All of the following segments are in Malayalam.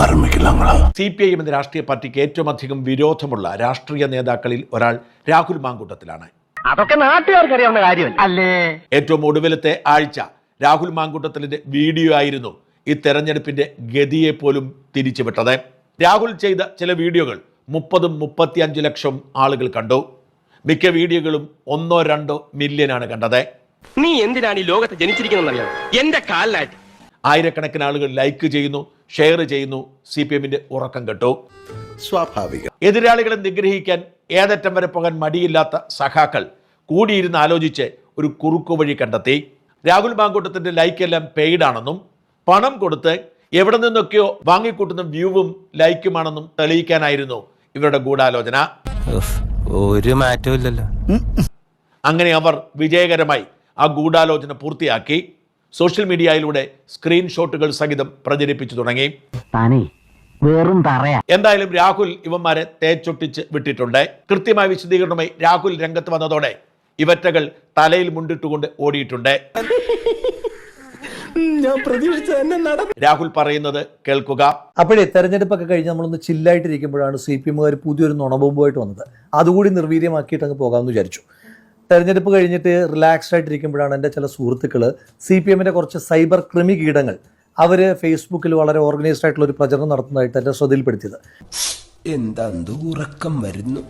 CPIM എന്ന രാഷ്ട്രീയ പാർട്ടിക്ക് ഏറ്റവും അധികം വിരോധമുള്ള രാഷ്ട്രീയ നേതാക്കളിൽ ഒരാൾ രാഹുൽ മാങ്കൂട്ടത്തിലാണ്. അതൊക്കെ നാട്ടുകാർക്ക് അറിയാവുന്ന കാര്യമല്ല അല്ലേ? ഏറ്റവും ഒടുവിലത്തെ ആഴ്ച രാഹുൽ മാങ്കൂട്ടത്തിലിന്റെ വീഡിയോ ആയിരുന്നു ഈ തെരഞ്ഞെടുപ്പിന്റെ ഗതിയെ പോലും തിരിച്ചുവിട്ടത്. രാഹുൽ ചെയ്ത ചില വീഡിയോകൾ 30-35 ലക്ഷം ആളുകൾ കണ്ടു. മിക്ക വീഡിയോകളും 1-2 മില്യനാണ് കണ്ടത്. നീ എന്തിനാണ് ഈ ലോകത്ത് ജനിച്ചിരിക്കുന്നറിയാം? എന്റെ കാലിലായിട്ട് ആയിരക്കണക്കിന് ആളുകൾ ലൈക്ക് ചെയ്യുന്നു, ഷെയർ ചെയ്യുന്നു. CPIMന്റെ ഉറക്കം കെട്ടു. സ്വാഭാവികം. എതിരാളികളെ നിഗ്രഹിക്കാൻ ഏതറ്റം വരെ പോകാൻ മടിയില്ലാത്ത സഖാക്കൾ കൂടിയിരുന്ന് ആലോചിച്ച് ഒരു കുറുക്കുവഴി കണ്ടെത്തി. രാഹുൽ മാങ്കൂട്ടത്തിന്റെ ലൈക്കെല്ലാം പെയ്ഡാണെന്നും പണം കൊടുത്ത് എവിടെ നിന്നൊക്കെയോ വാങ്ങിക്കൂട്ടുന്ന വ്യൂവും ലൈക്കുമാണെന്നും തെളിയിക്കാനായിരുന്നു ഇവരുടെ ഗൂഢാലോചന. ഒരു മാറ്റവും ഇല്ലല്ലോ. അങ്ങനെ അവർ വിജയകരമായി ആ ഗൂഢാലോചന പൂർത്തിയാക്കി സോഷ്യൽ മീഡിയയിലൂടെ സ്ക്രീൻഷോട്ടുകൾ സഹിതം പ്രചരിപ്പിച്ചു തുടങ്ങി. എന്തായാലും രാഹുൽ ഇവന്മാരെ തേച്ചൊട്ടിച്ച് വിട്ടിട്ടുണ്ട്. കൃത്യമായ വിശദീകരണമായി രാഹുൽ രംഗത്ത് വന്നതോടെ ഇവറ്റകൾ തലയിൽ മുണ്ടിട്ടുകൊണ്ട് ഓടിയിട്ടുണ്ട്. രാഹുൽ പറയുന്നത് കേൾക്കുക. അപ്പോഴേ തെരഞ്ഞെടുപ്പൊക്കെ കഴിഞ്ഞ് നമ്മളൊന്ന് ചില്ലായിട്ടിരിക്കുമ്പോഴാണ് CPIMകാർ പുതിയൊരു നുണബോംബുമായിട്ട് വന്നത്. അതുകൂടി നിർവീര്യമാക്കിയിട്ട് അങ്ങ് പോകാമെന്ന് വിചാരിച്ചു. തെരഞ്ഞെടുപ്പ് കഴിഞ്ഞിട്ട് റിലാക്സ്ഡ് ആയിട്ടിരിക്കുമ്പോഴാണ് എൻ്റെ ചില സുഹൃത്തുക്കൾ CPIMന്റെ കുറച്ച് സൈബർ ക്രിമി കീടങ്ങൾ അവർ ഫേസ്ബുക്കിൽ വളരെ ഓർഗനൈസ്ഡ് ആയിട്ടുള്ള ഒരു പ്രചരണം നടത്തുന്നതായിട്ട് എൻ്റെ ശ്രദ്ധയിൽപ്പെടുത്തിയത്. ഉറക്കം വരുന്നു.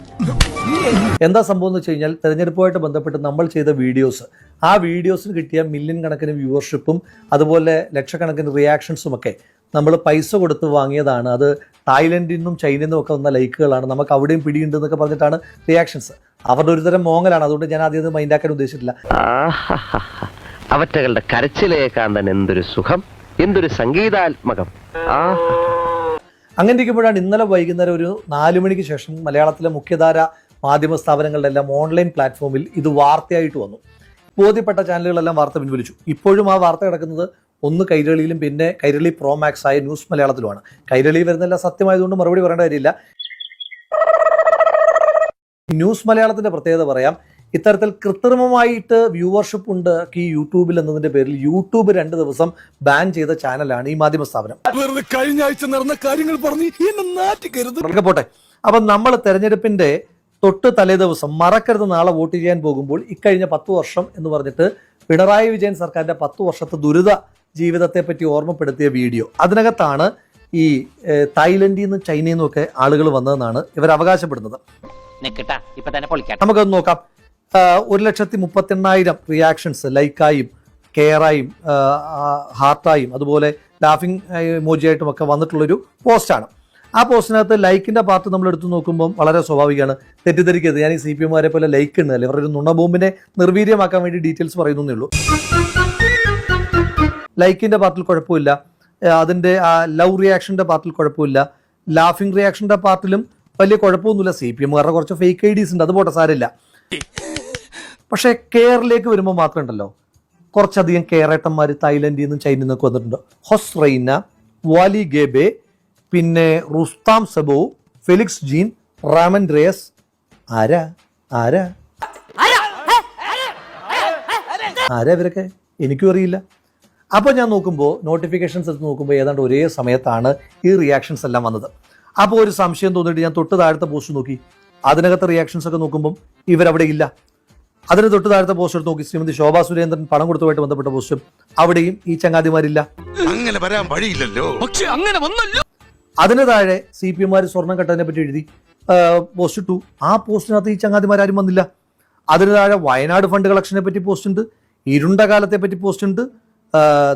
എന്താ സംഭവം എന്ന് വെച്ച് കഴിഞ്ഞാൽ തെരഞ്ഞെടുപ്പുമായിട്ട് ബന്ധപ്പെട്ട് നമ്മൾ ചെയ്ത വീഡിയോസ്, ആ വീഡിയോസിന് കിട്ടിയ മില്യൺ കണക്കിന് വ്യൂവർഷിപ്പും അതുപോലെ ലക്ഷക്കണക്കിന് റിയാക്ഷൻസും ഒക്കെ നമ്മൾ പൈസ കൊടുത്ത് വാങ്ങിയതാണ്. അത് തായ്ലൻഡിൽ നിന്നും ചൈനയിൽ നിന്നും ഒക്കെ വന്ന ലൈക്കുകളാണ്. നമുക്ക് അവിടെയും പിടിയുണ്ട് എന്നൊക്കെ പറഞ്ഞിട്ടാണ് റിയാക്ഷൻസ്. അവരുടെ ഒരു തരം മോങ്ങലാണ്. അതുകൊണ്ട് ഞാൻ ആദ്യം അത് മൈൻഡാക്കാൻ ഉദ്ദേശിച്ചിട്ടില്ല. അവറ്റകളുടെ കരച്ചിലേക്കാൻ തന്നെ എന്തൊരു സുഖം, എന്തൊരു സംഗീതാത്മകം. അങ്ങനെ ഇരിക്കുമ്പോഴാണ് ഇന്നലെ വൈകുന്നേരം ഒരു 4 മണിക്ക് ശേഷം മലയാളത്തിലെ മുഖ്യധാര മാധ്യമ സ്ഥാപനങ്ങളുടെ എല്ലാം ഓൺലൈൻ പ്ലാറ്റ്ഫോമിൽ ഇത് വാർത്തയായിട്ട് വന്നു. ബോധ്യപ്പെട്ട ചാനലുകളെല്ലാം വാർത്ത പിൻവലിച്ചു. ഇപ്പോഴും ആ വാർത്ത കിടക്കുന്നത് ഒന്ന് കൈരളിയിലും പിന്നെ കൈരളി പ്രോ മാക്സ് ആയ ന്യൂസ് മലയാളത്തിലുമാണ്. കൈരളി വരുന്നതെല്ലാം സത്യമായതുകൊണ്ട് മറുപടി പറയേണ്ട കാര്യമില്ല. ന്യൂസ് മലയാളത്തിന്റെ പ്രത്യേകത പറയാം. ഇത്തരത്തിൽ കൃത്രിമമായിട്ട് വ്യൂവർഷിപ്പ് ഉണ്ടാക്കി യൂട്യൂബിൽ എന്നതിന്റെ പേരിൽ യൂട്യൂബ് 2 ദിവസം ബാൻ ചെയ്ത ചാനലാണ് ഈ മാധ്യമ സ്ഥാപനം. കഴിഞ്ഞ ആഴ്ച നടന്ന കാര്യങ്ങൾ പറഞ്ഞു പോട്ടെ. അപ്പൊ നമ്മൾ തെരഞ്ഞെടുപ്പിന്റെ തൊട്ട് തലേ ദിവസം മറക്കരുത് നാളെ വോട്ട് ചെയ്യാൻ പോകുമ്പോൾ ഇക്കഴിഞ്ഞ 10 വർഷം എന്ന് പറഞ്ഞിട്ട് പിണറായി വിജയൻ സർക്കാരിന്റെ 10 വർഷത്തെ ദുരിത ജീവിതത്തെ പറ്റി ഓർമ്മപ്പെടുത്തിയ വീഡിയോ. അതിനകത്താണ് ഈ തായ്ലൻഡിൽ നിന്നും ചൈനയിൽ നിന്നും ഒക്കെ ആളുകൾ വന്നതെന്നാണ് ഇവർ അവകാശപ്പെടുന്നത്. നമുക്കത് നോക്കാം. 1,38,000 റിയാക്ഷൻസ് ലൈക്കായും കെയറായും ഹാർട്ടായും അതുപോലെ ലാഫിംഗ് ഇമോജിയായിട്ടും ഒക്കെ വന്നിട്ടുള്ളൊരു പോസ്റ്റാണ്. ആ പോസ്റ്റിനകത്ത് ലൈക്കിന്റെ പാർട്ട് നമ്മൾ എടുത്തു നോക്കുമ്പോൾ വളരെ സ്വാഭാവികമാണ്. തെറ്റിദ്ധരിക്കരുത്, ഞാൻ ഈ CPIMകാരെ പോലെ ലൈക്ക് ഉണ്ടല്ലേ, ഇവരൊരു നുണബോംബിനെ നിർവീര്യമാക്കാൻ വേണ്ടി ഡീറ്റെയിൽസ് പറയുന്നേ ഉള്ളൂ. ലൈക്കിന്റെ പാർട്ടിൽ കുഴപ്പമില്ല, അതിന്റെ ലവ് റിയാക്ഷന്റെ പാർട്ടിൽ കുഴപ്പമില്ല, ലാഫിംഗ് റിയാക്ഷന്റെ പാർട്ടിലും വലിയ കുഴപ്പമൊന്നുമില്ല. CPIMകാരുടെ കുറച്ച് ഫേക്ക് IDs ഉണ്ട്, അത് പോട്ടെ, സാരമില്ല. പക്ഷേ കെയറിലേക്ക് വരുമ്പോൾ മാത്രം ഉണ്ടല്ലോ കുറച്ചധികം കെയറേട്ടന്മാർ തായ്ലൻഡിൽ നിന്നും ചൈനയിൽ നിന്നൊക്കെ വന്നിട്ടുണ്ട്. ഹൊസ്റൈന, വാലി ഗേബെ, പിന്നെ റുസ്താം സബോ, ഫെലിക്സ് ജീൻ, റാമൻ റേസ്. ആരാ ആരാ ആരാ ഇവരൊക്കെ? എനിക്കും അറിയില്ല. അപ്പോൾ ഞാൻ നോക്കുമ്പോൾ നോട്ടിഫിക്കേഷൻസ് എടുത്ത് നോക്കുമ്പോൾ ഏതാണ്ട് ഒരേ സമയത്താണ് ഈ റിയാക്ഷൻസ് എല്ലാം വന്നത്. അപ്പോൾ ഒരു സംശയം തോന്നിയിട്ട് ഞാൻ തൊട്ട് താഴത്തെ പോസ്റ്റ് നോക്കി. അതിനകത്ത് റിയാക്ഷൻസ് ഒക്കെ നോക്കുമ്പം ഇവരവിടെ ഇല്ല. അതിന് തൊട്ട് താഴത്തെ പോസ്റ്റ് എടുത്ത് നോക്കി, ശ്രീമതി ശോഭാ സുരേന്ദ്രൻ പണം കൊടുത്തുമായിട്ട് ബന്ധപ്പെട്ട പോസ്റ്റും, അവിടെയും ഈ ചങ്ങാതിമാരില്ല. അങ്ങനെ വരാൻ വഴിയില്ലല്ലോ. പക്ഷെ അങ്ങനെ വന്നല്ലോ. അതിന് താഴെ CPIMകാർ സ്വർണം കെട്ടതിനെ പറ്റി എഴുതി പോസ്റ്റ് ഇട്ടു. ആ പോസ്റ്റിനകത്ത് ഈ ചങ്ങാതിമാരും വന്നില്ല. അതിന് താഴെ വയനാട് ഫണ്ട് കളക്ഷനെ പറ്റി പോസ്റ്റ് ഉണ്ട്, ഇരുണ്ട കാലത്തെ പറ്റി പോസ്റ്റ് ഉണ്ട്,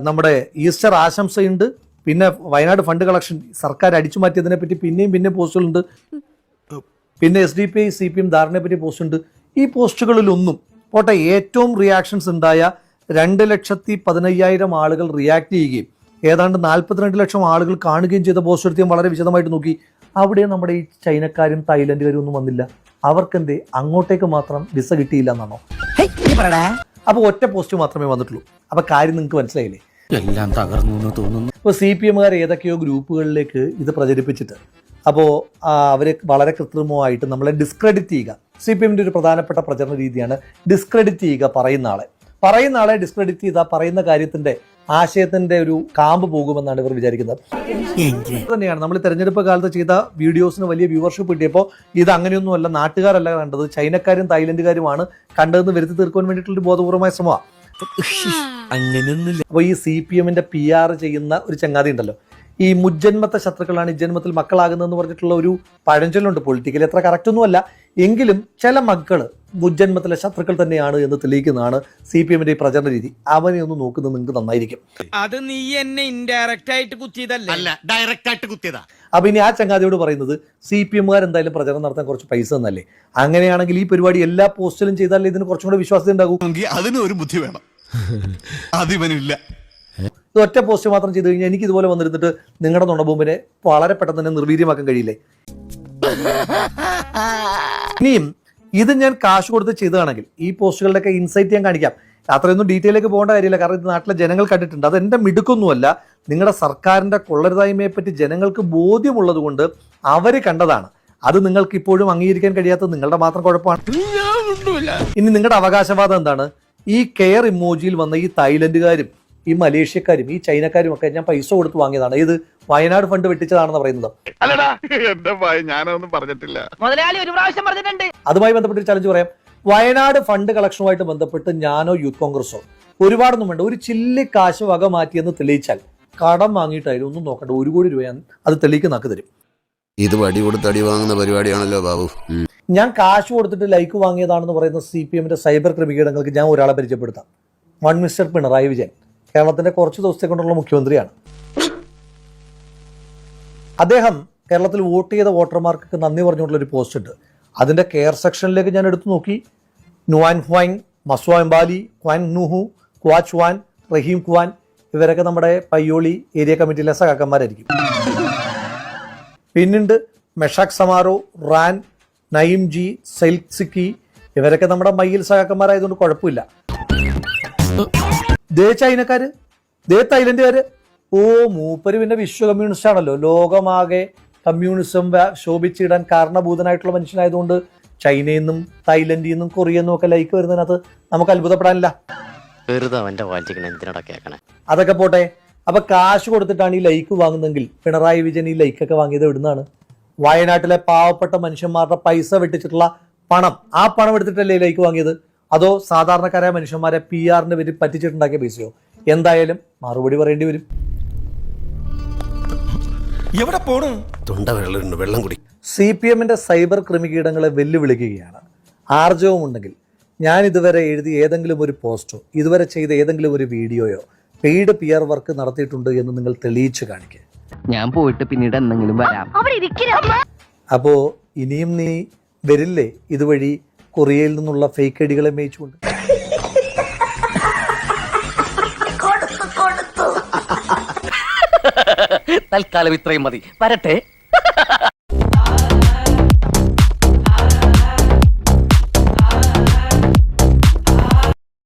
നമ്മുടെ ഈസ്റ്റർ ആശംസയുണ്ട്, പിന്നെ വയനാട് ഫണ്ട് കളക്ഷൻ സർക്കാർ അടിച്ചു മാറ്റിയതിനെ പറ്റി പിന്നെയും പോസ്റ്റുകളുണ്ട്, പിന്നെ SDPI CPIM ധാരണയെ പറ്റി പോസ്റ്റ് ഉണ്ട്. ഈ പോസ്റ്റുകളിലൊന്നും പോട്ടെ, ഏറ്റവും റിയാക്ഷൻസ് ഉണ്ടായ 2,15,000 ആളുകൾ റിയാക്ട് ചെയ്യുകയും ഏതാണ്ട് 42 ലക്ഷം ആളുകൾ കാണുകയും ചെയ്ത പോസ്റ്റ് എടുത്ത് വളരെ വിശദമായിട്ട് നോക്കി. അവിടെ നമ്മുടെ ഈ ചൈനക്കാരും തായ്ലൻഡുകാരും ഒന്നും വന്നില്ല. അവർക്കെന്തേ അങ്ങോട്ടേക്ക് മാത്രം വിസ കിട്ടിയില്ല എന്നാണോ? അപ്പൊ ഒറ്റ പോസ്റ്റ് മാത്രമേ വന്നിട്ടുള്ളൂ. അപ്പൊ കാര്യം നിങ്ങൾക്ക് മനസ്സിലായില്ലേ? എല്ലാം തകർന്നു തോന്നുന്നു. ഇപ്പോൾ CPIMകാർ ഏതൊക്കെയോ ഗ്രൂപ്പുകളിലേക്ക് ഇത് പ്രചരിപ്പിച്ചിട്ട് അപ്പോൾ അവർ വളരെ കൃത്രിമമായിട്ട് നമ്മളെ ഡിസ്ക്രെഡിറ്റ് ചെയ്യുക. CPIMന്റെ ഒരു പ്രധാനപ്പെട്ട പ്രചരണ രീതിയാണ് ഡിസ്ക്രെഡിറ്റ് ചെയ്യുക. പറയുന്ന ആളെ ഡിസ്ക്രെഡിറ്റ് ചെയ്താൽ പറയുന്ന കാര്യത്തിൻ്റെ ആശയത്തിന്റെ ഒരു കാമ്പ് പോകുമെന്നാണ് ഇവർ വിചാരിക്കുന്നത്. തന്നെയാണ് നമ്മൾ തെരഞ്ഞെടുപ്പ് കാലത്ത് ചെയ്ത വീഡിയോസിന് വലിയ വ്യൂവർഷിപ്പ് കിട്ടിയപ്പോൾ ഇത് അങ്ങനെയൊന്നുമല്ല, നാട്ടുകാരല്ല കണ്ടത്, ചൈനക്കാരും തായ്ലൻഡുകാരുമാണ് കണ്ടതെന്ന് വരുത്തി തീർക്കാൻ വേണ്ടിയിട്ടുള്ള ഒരു ബോധപൂർവമായ ശ്രമമാണ്. അപ്പോൾ ഈ CPM-ന്റെ PR ചെയ്യുന്ന ഒരു ചങ്ങാതി ഉണ്ടല്ലോ, ഈ മുജ്ജന്മത്തെ ശത്രുക്കളാണ് ഈ ജന്മത്തിൽ മക്കളാകുന്നതെന്ന് പറഞ്ഞിട്ടുള്ള ഒരു പഴഞ്ചൊല്ലുണ്ട്. പൊളിറ്റിക്കലി അത്ര കറക്റ്റ് ഒന്നുമല്ല, എങ്കിലും ചില മക്കള് മുജ്ജന്മത്തിലെ ശത്രുക്കൾ തന്നെയാണ് എന്ന് തെളിയിക്കുന്നതാണ് CPM-ന്റെ ഈ പ്രചരണ രീതി. അവനെ ഒന്ന് നോക്കുന്നത് നിങ്ങൾക്ക് നന്നായിരിക്കും. അത് നീ എന്നെ ഇൻഡയറക്റ്റ് ആയിട്ട് കുത്തിയതല്ല, ഡയറക്റ്റ് ആയിട്ട് കുത്തിയതാ. അപ്പൊ ഇനി ആ ചങ്ങാതിയോട് പറയുന്നത് CPM-കാർ എന്തായാലും പ്രചരണം നടത്താൻ കുറച്ച് പൈസ തന്നല്ലേ, അങ്ങനെയാണെങ്കിൽ ഈ പരിപാടി എല്ലാ പോസ്റ്റിലും ചെയ്താലേ ഇതിന് കുറച്ചും കൂടെ വിശ്വാസ്യത ഉണ്ടാകും. അതിന് ഒരു ബുദ്ധി വേണം, അതിവനില്ല. ഇത് ഒറ്റ പോസ്റ്റ് മാത്രം ചെയ്ത് കഴിഞ്ഞാൽ എനിക്ക് ഇതുപോലെ വന്നിരുന്നിട്ട് നിങ്ങളുടെ നുണബോംബിനെ വളരെ പെട്ടെന്ന് തന്നെ നിർവീര്യമാക്കാൻ കഴിയില്ലേ? ഇനിയും ഇത് ഞാൻ കാശ് കൊടുത്ത് ചെയ്തതാണെങ്കിൽ ഈ പോസ്റ്റുകളുടെയൊക്കെ ഇൻസൈറ്റ് ഞാൻ കാണിക്കാം. അത്രയൊന്നും ഡീറ്റെയിലേക്ക് പോകേണ്ട കാര്യമില്ല, കാരണം ഇത് നാട്ടിലെ ജനങ്ങൾ കണ്ടിട്ടുണ്ട്. അത് എൻ്റെ മിടുക്കൊന്നുമല്ല, നിങ്ങളുടെ സർക്കാരിൻ്റെ കൊള്ളരുതായ്മയെ പറ്റി ജനങ്ങൾക്ക് ബോധ്യമുള്ളത് കൊണ്ട് അവർ കണ്ടതാണ്. അത് നിങ്ങൾക്ക് ഇപ്പോഴും അംഗീകരിക്കാൻ കഴിയാത്തത് നിങ്ങളുടെ മാത്രം കുഴപ്പമാണ്. ഇനി നിങ്ങളുടെ അവകാശവാദം എന്താണ്? ഈ കെയർ ഇമോജിയിൽ വന്ന ഈ തായ്ലൻഡുകാരും ഈ മലേഷ്യക്കാരും ഈ ചൈനക്കാരും ഒക്കെ ഞാൻ പൈസ കൊടുത്ത് വാങ്ങിയതാണ്, ഇത് വയനാട് ഫണ്ട് വെട്ടിച്ചതാണെന്ന് പറയുന്നത്. ഞാനൊന്നും പറഞ്ഞിട്ടില്ല. അതുമായി ബന്ധപ്പെട്ടൊരു ചലഞ്ച് പറയാം. വയനാട് ഫണ്ട് കളക്ഷനുമായിട്ട് ബന്ധപ്പെട്ട് ഞാനോ യൂത്ത് കോൺഗ്രസോ ഒരുപാടൊന്നും വേണ്ട, ഒരു ചില്ലി കാശ് വക മാറ്റിയെന്ന് തെളിയിച്ചാൽ കടം വാങ്ങിയിട്ടായാലും ഒന്നും നോക്കണ്ട, 1 കോടി രൂപ ഞാൻ അത് തെളിയിക്കുന്നാക്കി തരും. ഇത് വടി കൊടുത്ത് അടി വാങ്ങുന്ന പരിപാടിയാണല്ലോ ബാബു. ഞാൻ കാശ് കൊടുത്തിട്ട് ലൈക്ക് വാങ്ങിയതാണെന്ന് പറയുന്ന CPM-ന്റെ സൈബർ ക്രിമികീടങ്ങൾക്ക് ഞാൻ ഒരാളെ പരിചയപ്പെടുത്താം. മിസ്റ്റർ പിണറായി വിജയൻ, കേരളത്തിന്റെ കുറച്ച് ദിവസത്തെ കൊണ്ടുള്ള മുഖ്യമന്ത്രിയാണ്. അദ്ദേഹം കേരളത്തിൽ വോട്ട് ചെയ്ത വോട്ടർമാർക്ക് നന്ദി പറഞ്ഞുകൊണ്ടുള്ള ഒരു പോസ്റ്റ് ഉണ്ട്. അതിന്റെ കെയർ സെക്ഷനിലേക്ക് ഞാൻ എടുത്തു നോക്കി. നുവാൻ ഹ്വാങ്, മസ്വാ എംബാലി, ക്വാൻ നുഹു, ക്വാച്ച് വാൻ, റഹീം ഖ്വാൻ, ഇവരൊക്കെ നമ്മുടെ പയ്യോളി ഏരിയ കമ്മിറ്റിയിലെ സഹാക്കന്മാരായിരിക്കും. പിന്നുണ്ട് മെഷാക് സമാരോ, റാൻ, നയിം ജി, സെൽസിക്കി, ഇവരൊക്കെ നമ്മുടെ മയ്യിൽ സഹാക്കന്മാരായതുകൊണ്ട് കുഴപ്പമില്ല. ദേ ചൈനക്കാര്, ദേ തായ്ലൻഡുകാര്, മൂപ്പര് പിന്നെ വിശ്വ കമ്മ്യൂണിസ്റ്റ് ആണല്ലോ, ലോകമാകെ കമ്മ്യൂണിസം ശോഭിച്ചിടാൻ കാരണഭൂതനായിട്ടുള്ള മനുഷ്യനായതുകൊണ്ട് ചൈനയിൽ നിന്നും തായ്ലൻഡിൽ നിന്നും കൊറിയയിൽ നിന്നും ഒക്കെ ലൈക്ക് വരുന്നതിനകത്ത് നമുക്ക് അത്ഭുതപ്പെടാനില്ല. അതൊക്കെ പോട്ടെ, അപ്പൊ കാശ് കൊടുത്തിട്ടാണ് ഈ ലൈക്ക് വാങ്ങുന്നതെങ്കിൽ പിണറായി വിജയൻ ഈ ലൈക്കൊക്കെ വാങ്ങിയത് എവിടുന്നാണ്? വയനാട്ടിലെ പാവപ്പെട്ട മനുഷ്യന്മാരുടെ പൈസ വെട്ടിച്ചിട്ടുള്ള പണം, ആ പണം എടുത്തിട്ടല്ലേ ലൈക്ക് വാങ്ങിയത്? അതോ സാധാരണക്കാരായ മനുഷ്യന്മാരെ PR-ന് പേര് പറ്റിച്ചിട്ടുണ്ടാക്കിയ പൈസയോ? എന്തായാലും മറുപടി പറയേണ്ടി വരും. എവിടെ പോണു? തൊണ്ട വെള്ളം കുടി. CPM-ന്റെ സൈബർ ക്രിമികീടങ്ങളെ വെല്ലുവിളിക്കുകയാണ്. ആർജവമുണ്ടെങ്കിൽ ഞാൻ ഇതുവരെ എഴുതിയ ഏതെങ്കിലും ഒരു പോസ്റ്റോ ഇതുവരെ ചെയ്ത ഏതെങ്കിലും ഒരു വീഡിയോയോ പെയ്ഡ് PR വർക്ക് നടത്തിയിട്ടുണ്ട് എന്ന് നിങ്ങൾ തെളിയിച്ചു കാണിക്കുക. ഞാൻ പോയിട്ട് പിന്നീട് എന്തെങ്കിലും വരാം. അപ്പോ ഇനിയും നീ വരില്ലേ ഇതുവഴി കൊറിയയിൽ നിന്നുള്ള ഫേക്ക് ഐഡികളെ മേയിച്ചുകൊണ്ട്? തൽക്കാലം ഇത്രയും മതി, വരട്ടെ.